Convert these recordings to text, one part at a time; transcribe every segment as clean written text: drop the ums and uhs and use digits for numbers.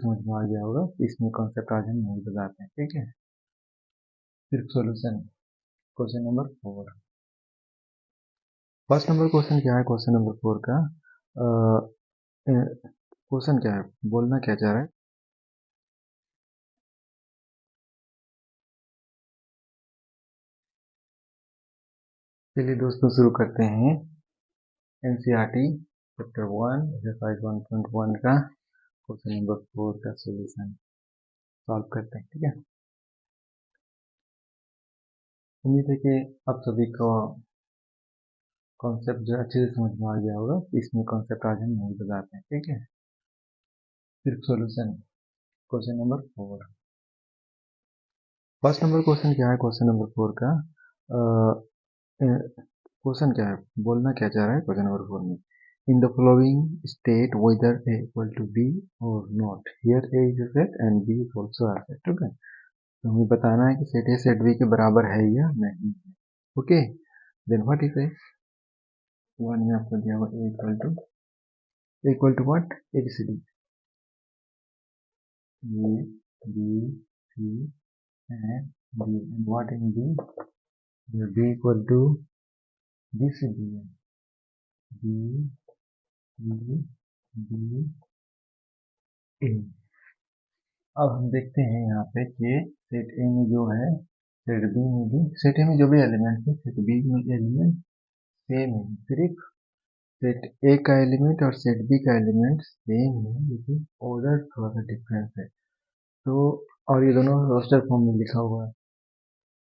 समझ में आ गया होगा। इसमें कॉन्सेप्ट आज हम नहीं बताते हैं, ठीक है। फिर solution, question number 4। First number question क्या है, क्वेश्चन नंबर 4 का क्वेश्चन क्या है, बोलना क्या चाह रहा है। चलिए दोस्तों शुरू करते हैं एनसीईआरटी चैप्टर 1 एक्सरसाइज 1.1 का क्वेश्चन नंबर 4 का सॉल्यूशन सॉल्व करते हैं, ठीक है। उम्मीद है कि आप सभी को कॉन्सेप्ट जो अच्छे से समझ में आ गया होगा। इसमें कॉन्सेप्ट आज हम नहीं बताते हैं, ठीक है। फिर solution, question number 4। First number question क्या है, क्वेश्चन नंबर 4 का क्वेश्चन क्या है, बोलना क्या चाह रहा है क्वेश्चन नंबर 4 में। In the following state whether A equal to B और not, here A is a set and B is also a set, ठीक है। तो हमें बताना है कि सेट ए सेट बी के बराबर है या नहीं है, okay. Then what is A, one में आपको दिया हुआ A equal to what, A B C D A B C and D, and what in B, B equal to B C D B D D A. अब हम देखते हैं यहाँ पे कि सेट ए में जो है, सेट बी में भी, सेट ए में जो भी एलिमेंट है सेट बी में एलिमेंट सेम है, सिर्फ सेट ए का एलिमेंट और सेट बी का एलिमेंट सेम है, लेकिन ऑर्डर थोड़ा सा डिफरेंस है। तो और ये दोनों रोस्टर फॉर्म में लिखा हुआ है।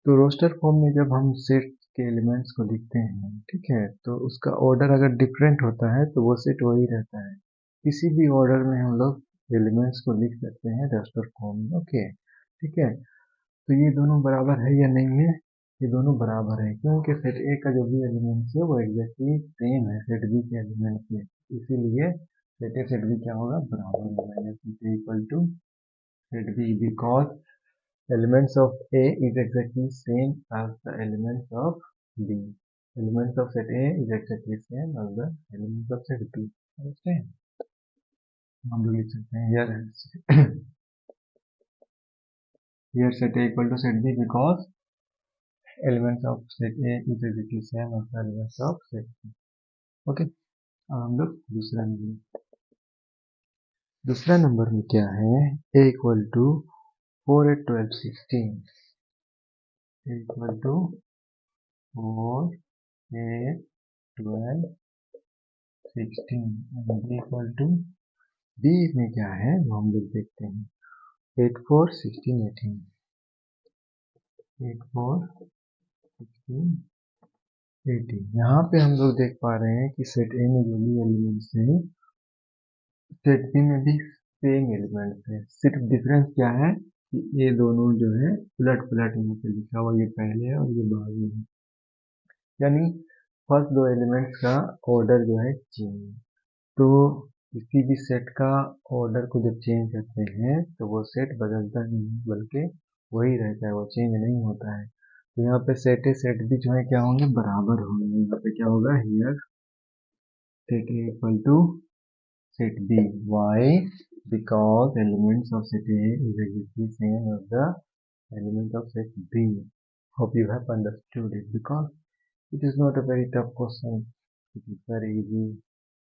तो रोस्टर फॉर्म में जब हम सेट के एलिमेंट्स को लिखते हैं, ठीक है, तो उसका ऑर्डर अगर डिफरेंट होता है तो वो सेट वही रहता है। किसी भी ऑर्डर में हम लोग एलिमेंट्स को लिख सकते हैं रोस्टर फॉर्म में, ओके, ठीक है। तो ये दोनों बराबर है या नहीं है, ये दोनों बराबर है, क्योंकि सेट ए का जो भी एलिमेंट्स है वो एग्जैक्टली सेम है सेट बी के एलिमेंट से, इसीलिए सेट ए सेट बी क्या होगा, बराबर होगा, set A equal to set B, because elements of A is exactly same as the elements of B. Elements of set A is exactly same as the elements of set B. Understand? हम लोग लिख सकते हैं here set A equal to set B because elements of set A is exactly same as the elements of set B. Okay? अब हम लोग दूसरा number में क्या है, A equal to 4 8 12 16, A equal to 4 8 12 16 and B equal to, B में क्या है वो हम लोग देखते हैं, 8 4 16 18, 8 4 16 18। यहाँ पे हम लोग देख पा रहे हैं कि सेट ए में जो भी एलिमेंट्स हैं सेट बी में भी सेम एलिमेंट्स हैं, सिर्फ डिफरेंस क्या है कि ये दोनों जो है उलट पुलट यहाँ पे लिखा हुआ, ये पहले है और ये बाद में है, यानी फर्स्ट दो एलिमेंट्स का ऑर्डर जो है चेंज। तो किसी भी सेट का ऑर्डर को जब चेंज करते हैं तो वो सेट बदलता नहीं बल्कि वही रहता है, वो चेंज नहीं होता है। तो यहाँ पे सेट ए सेट बी जो है क्या होंगे, बराबर होंगे। यहाँ पे क्या होगा, here set A equal to set B, why, because elements of set A is exactly same as the element of set B. Hope you have understood it, because it is not a very tough question, it is very easy,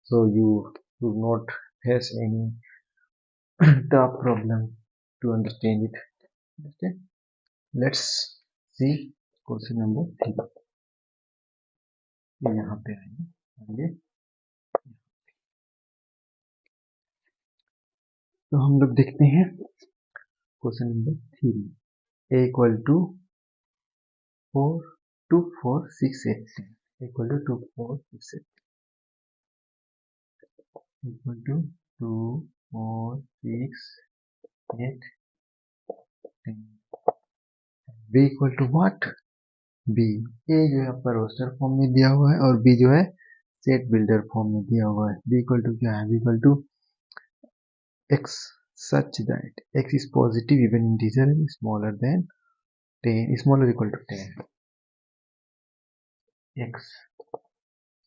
so you should not face any tough problem to understand it. Okay, let's see question number 3। ये यहाँ पे आएंगे, तो हम लोग देखते हैं question number 3। A equal to 4 2 4 6 8 equal to 2 4 6 8 equal to 2 4 6 8 10। B equal to what, B, A जो है आपका रोस्टर फॉर्म में दिया हुआ है और बी जो है सेट बिल्डर फॉर्म में दिया हुआ है। बी इक्वल टू क्या है, B equal to x such that x is positive even integer smaller than 10, smaller or equal to 10, x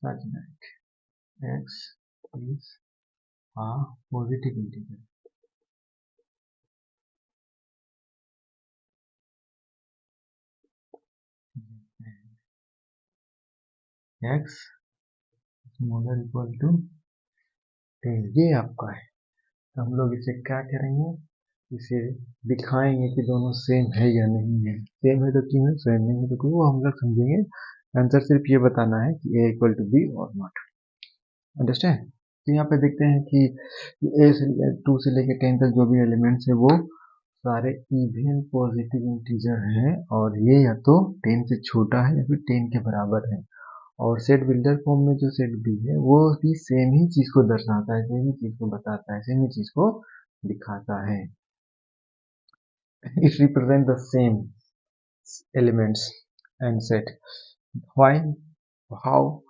such that x is a positive integer x smaller equal to 10, ये आपका है। तो हम लोग इसे क्या करेंगे, इसे दिखाएंगे कि दोनों सेम है या नहीं है। सेम है तो क्यों है, सेम नहीं है तो क्यों, वो हम लोग समझेंगे। आंसर सिर्फ ये बताना है कि ए इक्वल टू बी और नॉट। अंडरस्टैंड। तो यहाँ पे देखते हैं कि ए से 2 से लेकर 10 तक जो भी एलिमेंट्स है वो सारे इवन पॉजिटिव इंटीजर हैं, और ये या तो 10 से छोटा है या फिर 10 के बराबर है। और सेट बिल्डर फॉर्म में जो सेट बी है वो भी सेम ही चीज को दर्शाता है, सेम ही चीज को बताता है, सेम ही चीज को दिखाता है। It represents the same elements and set. Why? How?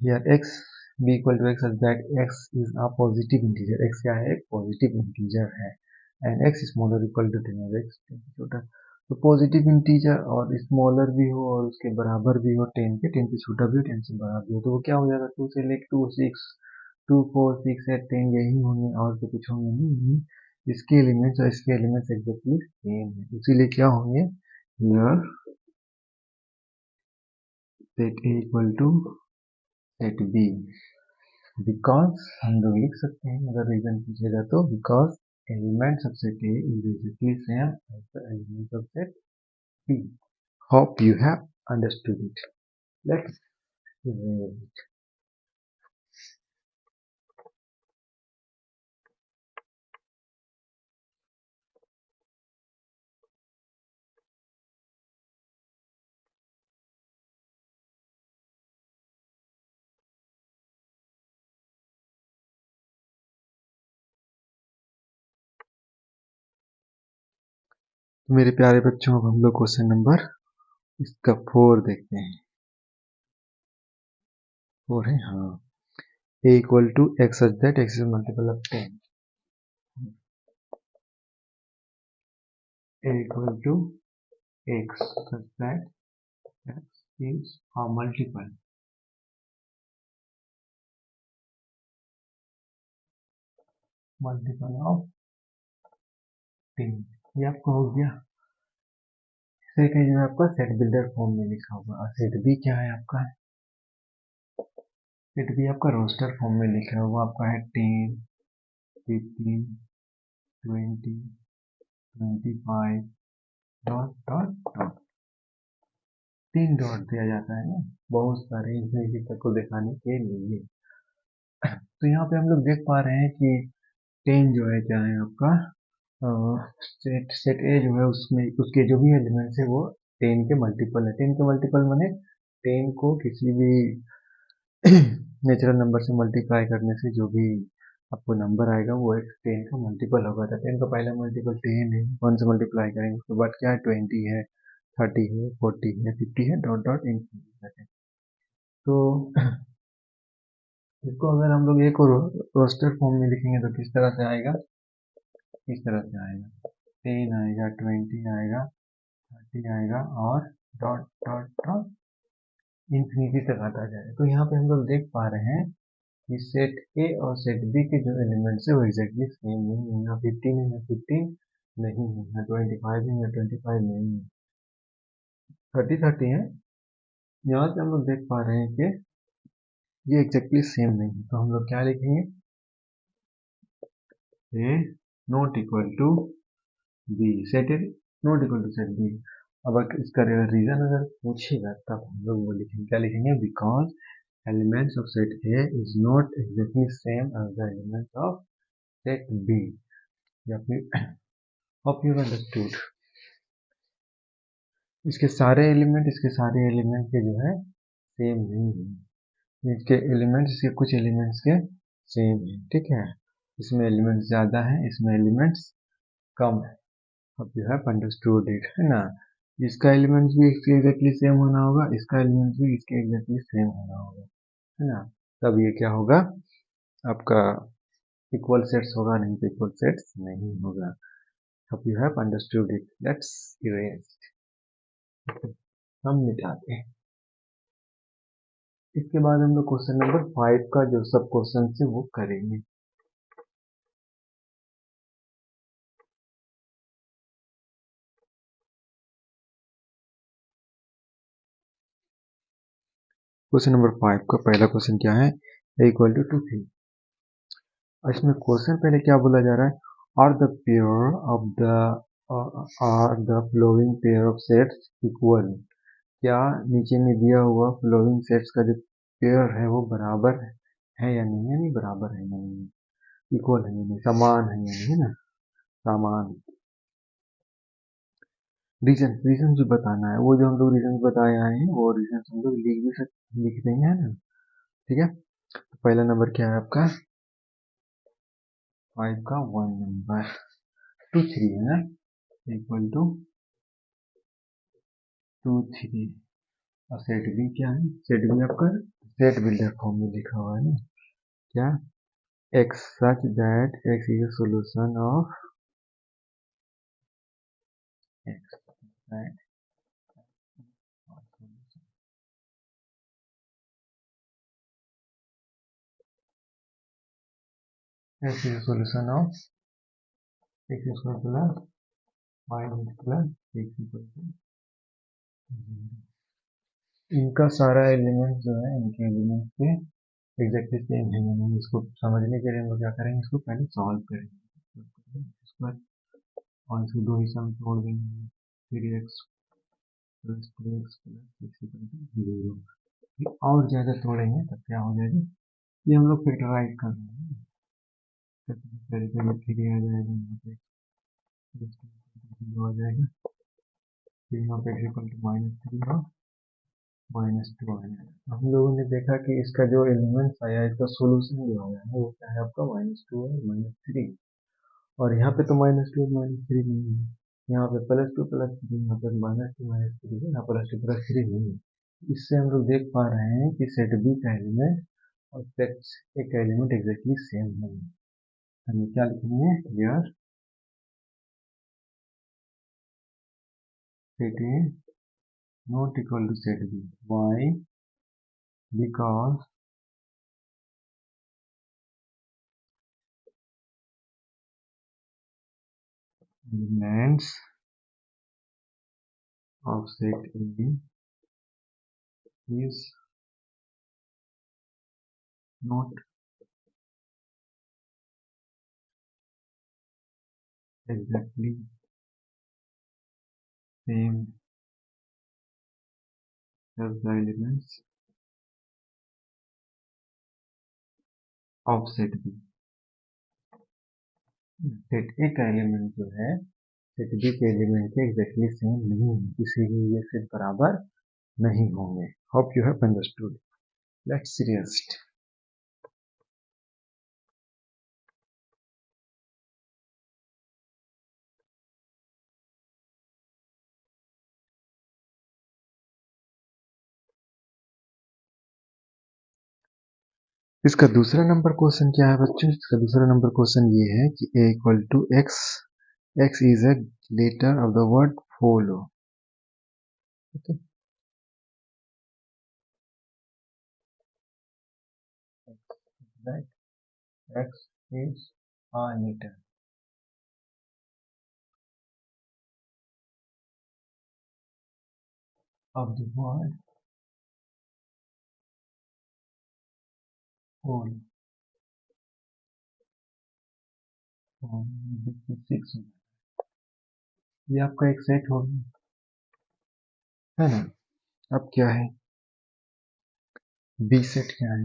Here x b equal to x such that x is a positive integer. x क्या है, एक positive integer है, and x smaller equal to 10 और x छोटा। तो positive integer और smaller भी हो और उसके बराबर भी हो 10 के, 10 से छोटा भी हो 10 से बड़ा भी हो, तो वो क्या हो जाएगा, 2 से लेकर 2 6 2 4 6 8 10 यही होंगे, और तो कुछ होंगे नहीं। इसके एलिमेंट्स और इसके एलिमेंट्स एग्जैक्टली सेम है, इसीलिए क्या होंगे, here set A equal to set B. Because हम लोग लिख सकते हैं, अगर रीजन पूछेगा तो, because elements of set A is basically same as the elements of set B. Hope you have understood it. Let's read it. तो मेरे प्यारे बच्चों, अब हम लोग क्वेश्चन नंबर इसका 4 देखते हैं। 4 है, हाँ। a equal to x such that x is multiple of 10। a equal to x such that x is a multiple of 10। ये आपका हो गया। सेट है जो आपका सेट बिल्डर फॉर्म में लिखा होगा, और सेट बी क्या है आपका, सेट बी आपका रोस्टर फॉर्म में लिखा हुआ आपका है 10 15 20 25 डॉट डॉट डॉट। 3 डॉट दिया जाता है ना, बहुत सारे इंफिनिटी तक को दिखाने के लिए। तो यहाँ पे हम लोग देख पा रहे हैं कि 10 जो है क्या है आपका, सेट ए जो है उसमें उसके जो भी एलिमेंट्स है वो 10 के मल्टीपल है। 10 के मल्टीपल माने 10 को किसी भी नेचुरल नंबर से मल्टीप्लाई करने से जो भी आपको नंबर आएगा वो एक 10 का मल्टीपल होगा। तो 10 का पहला मल्टीपल 10 है, 1 से मल्टीप्लाई करेंगे, उसके बाद क्या है 20 है, 30 है, 40 है, 50 है, डॉट डॉट इन्फिनिटी। तो इसको अगर हम लोग एक और रोस्टर फॉर्म में लिखेंगे तो किस तरह से आएगा, इस तरह से आएगा, 10 आएगा, 20 आएगा, 30 आएगा, और डॉट डॉट डॉट इन्फिनिटी तक आता जाएगा। तो यहाँ पे हम लोग देख पा रहे हैं कि सेट ए और सेट बी के जो एलिमेंट्स है वो एग्जैक्टली सेम नहीं है। यहाँ 15 है, यहाँ 15 नहीं है, यहाँ 25 है, यहाँ 25 नहीं है, 30 30 है। यहाँ से हम लोग देख पा रहे हैं कि ये एग्जैक्टली सेम नहीं है। तो हम लोग क्या लिखेंगे, A not equal to B, set A not equal to set B. अब इसका रीजन अगर पूछेगा तब हम लोग वो लिखेंगे, क्या लिखेंगे, because elements of set A is not exactly same as the elements of set B. या फिर होप यू अंडरस्टूड। इसके सारे एलिमेंट के जो है सेम नहीं है, इसके एलिमेंट्स, इसके कुछ एलिमेंट्स के सेम है, ठीक है। इसमें एलिमेंट्स ज्यादा है, इसमें एलिमेंट्स कम है। अब यू हैव अंडरस्टूड इट, है ना। इसका एलिमेंट्स भी इसके एग्जैक्टली सेम होना होगा, इसका एलिमेंट्स भी इसके एग्जैक्टली सेम होना होगा, है ना। तब ये क्या होगा आपका, इक्वल सेट्स होगा, नहीं तो इक्वल सेट्स नहीं होगा। अब you have understood it, let's erase, हम मिटाते हैं। इसके बाद हम लोग क्वेश्चन नंबर 5 का जो सब क्वेश्चन है वो करेंगे। क्वेश्चन नंबर 5 का पहला क्वेश्चन क्या है, a इक्वल टू 2 3। इसमें क्वेश्चन पहले क्या बोला जा रहा है, are the following pair of sets equal. क्या नीचे में दिया हुआ फ्लोइंग सेट्स का जो पेयर है वो बराबर है या नहीं, यानी बराबर है या नहीं, इक्वल है या नहीं, समान है या नहीं, है ना, समान। रीजन जो बताना है, वो जो हम लोग रीजन बताए आए हैं वो रीजन हम लोग लिख देंगे, है ना। ठीक है, तो पहला नंबर क्या है आपका 5 का 1 नंबर 2 3 है ना, इक्वल टू 2 3। और सेट बी क्या है, सेट बी आपका सेट बिल्डर फॉर्म में लिखा हुआ है ना, क्या, x such that x is a solution of x that x is a solution of x square plus y plus x equal to 0। इनका सारा एलिमेंट जो है, इनके एलिमेंट पे एग्जैक्टली सेम है, यानी इसको समझने के लिए हम लोग क्या करेंगे, इसको पहले सॉल्व करेंगे। स्क्वायर और इसको दो हिस्सा में तोड़ देंगे, 3x plus 2x plus x equal to 0। और ज़्यादा तोड़ेंगे तब क्या हो जाएगा, ये हम लोग फैक्टराइज कर रहे हैं, तरीके में 3 आ जाएगा, यहाँ पे प्लस 2 आ जाएगा, फिर यहाँ पे x इक्वल टू -3 और -2 आया। हम लोगों ने देखा कि इसका जो एलिमेंट्स आया, इसका सोल्यूशन जो आया है वो क्या है आपका -2 और -3। और यहाँ पे तो -2 और -3 नहीं है, यहाँ पे +2 +3, यहाँ पे -2 -3 है, यहाँ +2 +3 नहीं है। इससे हम लोग देख पा रहे हैं कि सेट बी का एलिमेंट और सेट ए का एलिमेंट एग्जैक्टली सेम है। हमें क्या लिखेंगे, here set A not equal to set B, why, because elements of set A is not exactly same as the elements of set B। Set A का element जो है set B के element के exactly same नहीं है, इसीलिए ये set बराबर नहीं होंगे। Hope you have understood. Let's see rest. इसका दूसरा नंबर क्वेश्चन क्या है बच्चों, इसका दूसरा नंबर क्वेश्चन ये है कि a equal to x, x is a letter of the word follow. Okay, x is a letter of the word follow। 6 ये आपका एक सेट हो गया, है ना। अब क्या है, बी सेट क्या है,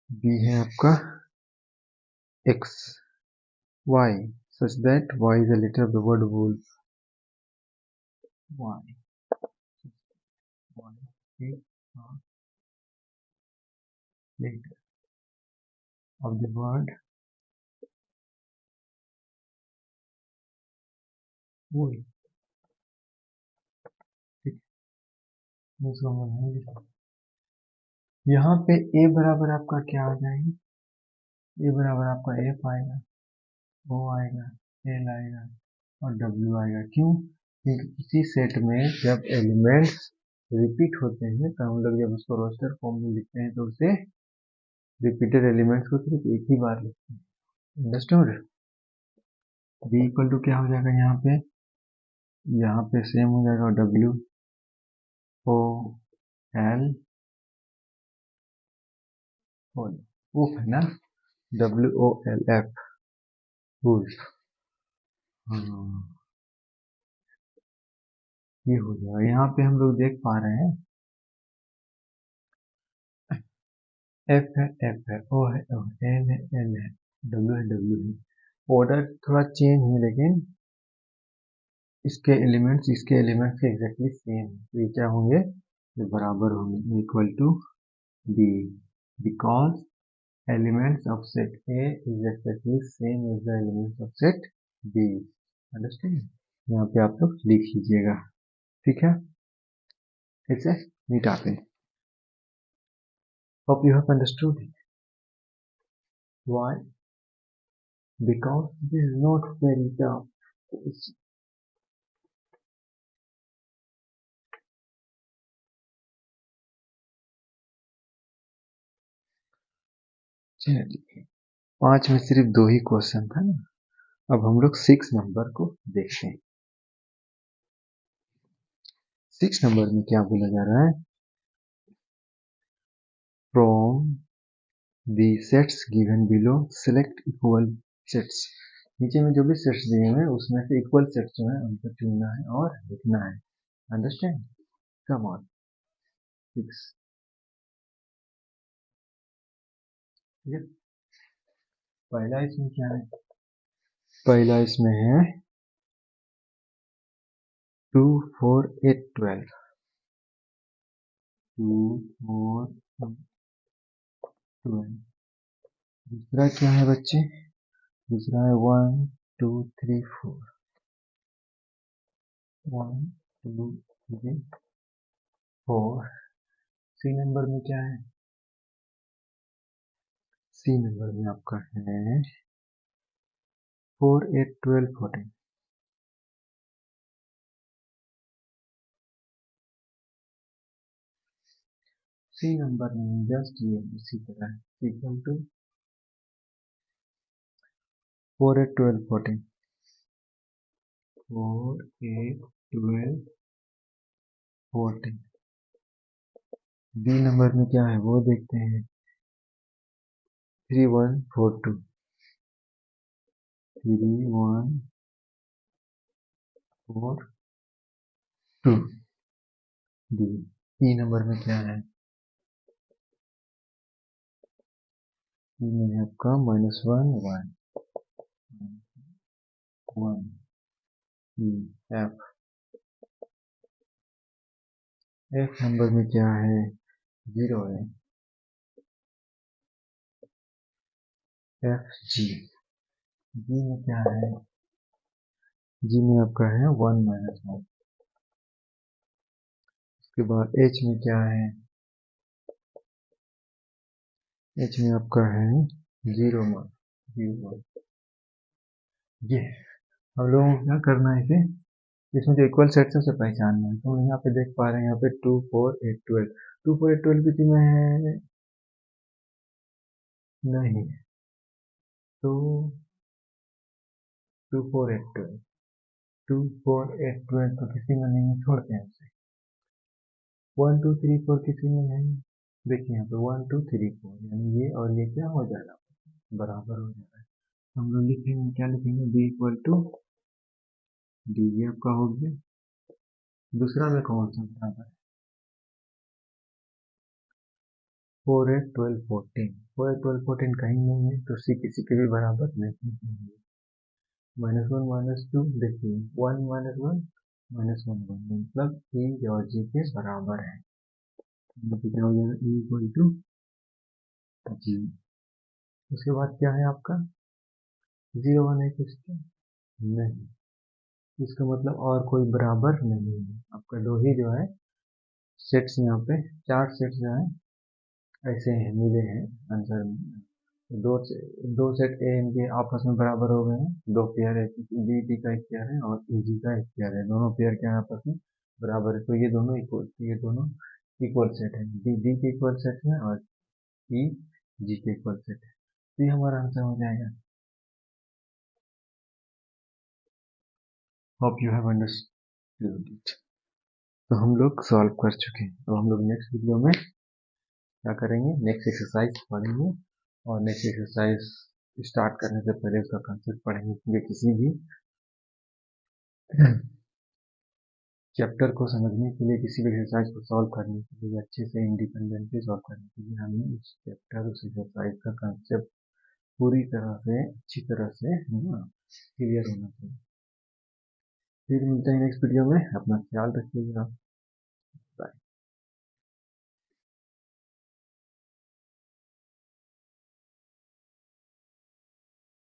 बी है आपका x y such that y is a letter of the word wolf, y is a letter of the word wolf। ठीक है, इसको हम नहीं लिखा। यहाँ पे a बराबर आपका क्या आ जाएगा, a बराबर आपका f आएगा, o आएगा, l आएगा और w आएगा। क्यों, क्योंकि किसी सेट में जब एलिमेंट्स रिपीट होते हैं तो हम लोग जब उसको रोस्टर फॉर्म में लिखते हैं तो उसे रिपीटेड एलिमेंट्स को सिर्फ एक ही बार लिखते हैं। अंडरस्टूड। बी इक्वल टू क्या हो जाएगा, यहाँ पे सेम हो जाएगा, डब्ल्यू ओ एल वुल्फ है ना, WOLF, वुल्फ। हाँ, ये हो गया। यहाँ पे हम लोग देख पा रहे हैं F है, F है, O है, O है, N है, N है, W है, W है। ऑर्डर थोड़ा चेंज है, लेकिन इसके एलिमेंट्स के एग्जैक्टली सेम है, तो ये क्या होंगे, ये बराबर होंगे, equal to B, because elements of set A is exactly same as the elements of set B। Understand? यहाँ पे आप लोग लिख लीजिएगा, ठीक है? ठीक है, नीट आप hope you have understood it. Why? Because this is not very tough. चलिए, 5 में सिर्फ 2 ही क्वेश्चन था ना। अब हम लोग 6 नंबर को देखते हैं। 6 नंबर में क्या बोला जा रहा है, from the sets given below select equal sets. नीचे में जो भी सेट्स दिए हुए हैं उसमें से इक्वल सेट्स जो है उनको चुनना है और लिखना है। अंडरस्टैंड? कम ऑन 6, ठीक है। पहला इसमें क्या है, पहला इसमें है 2 4 8 12, 2 4 12। दूसरा क्या है बच्चे, दूसरा है 1 2 3 4, 1 2 3 4। सी नंबर में क्या है, सी नंबर में आपका है 4 8 12 14। सी नंबर में जस्ट ये इसी तरह इक्वल टू 4 8 12 14, 4 8 12 14। बी नंबर में क्या है वो देखते हैं, 3 1 4 2, 3 1 4 2। डी। ई नंबर में क्या है, ई में है आपका -1 1 1। ई एफ, एफ नंबर में क्या है, 0 है। एफ जी, जी में क्या है, जी में आपका है 1 -1। उसके बाद एच में क्या है, एच में आपका है 0 1। ये हम लोगों को क्या करना है इसे, इसमें जो इक्वल सेट है उसे पहचानना है। तो हम यहाँ पे देख पा रहे हैं, यहाँ पे 2 4 8 12, 2 4 8 12 किसी में है नहीं, तो 2 4 8 12, 2 4 8 12 तो किसी में नहीं है, छोड़ते हैं उसे। 1 2 3 4 किसी में है, देखिए यहाँ पे 1 2 3 4, यानी ये और ये क्या हो जाएगा, बराबर हो जाएगा। हम लोग लिखेंगे, क्या लिखेंगे, बी इक्वल टू डी, ये आपका हो गया। दूसरा में कौन सा बराबर है, 4 8 12 14, 4 8 12 14 कहीं नहीं है, तो सी किसी के भी बराबर नहीं है। -1 -2, देखिए 1 -1 -1 1, मतलब ई और जी के बराबर है। यहाँ पे क्या हो जाएगा, ई इक्वल टू जी। उसके बाद क्या है आपका, 0 1 है किसके, नहीं, इसका मतलब और कोई बराबर नहीं है। आपका दो ही जो है सेट्स, यहाँ पे 4 सेट्स जो है ऐसे हैं, मिले हैं आंसर में। दो दो सेट ए एन के आपस में बराबर हो गए हैं, दो पेयर है, बी टी का एक पेयर है और ई जी का एक पेयर है, दोनों पेयर क्या है आपस में बराबर है, तो ये दोनों इक्वल, ये दोनों इक्वल सेट है, बी डी के इक्वल सेट है और ई जी के इक्वल सेट है, तो ये हमारा आंसर हो जाएगा। Hope you have understood it. तो हम लोग सॉल्व कर चुके हैं, तो हम लोग नेक्स्ट वीडियो में क्या करेंगे, नेक्स्ट एक्सरसाइज पढ़ेंगे, और नेक्स्ट एक्सरसाइज स्टार्ट करने से पहले उसका कंसेप्ट पढ़ेंगे, क्योंकि किसी भी चैप्टर को समझने के लिए, किसी भी एक्सरसाइज को सॉल्व करने के लिए, अच्छे से इंडिपेंडेंटली सॉल्व करने के लिए हमें उस चैप्टर, उस एक्सरसाइज का कंसेप्ट पूरी तरह से, अच्छी तरह से क्लियर होना चाहिए। फिर मिलते हैं नेक्स्ट वीडियो में, अपना ख्याल रखिएगा।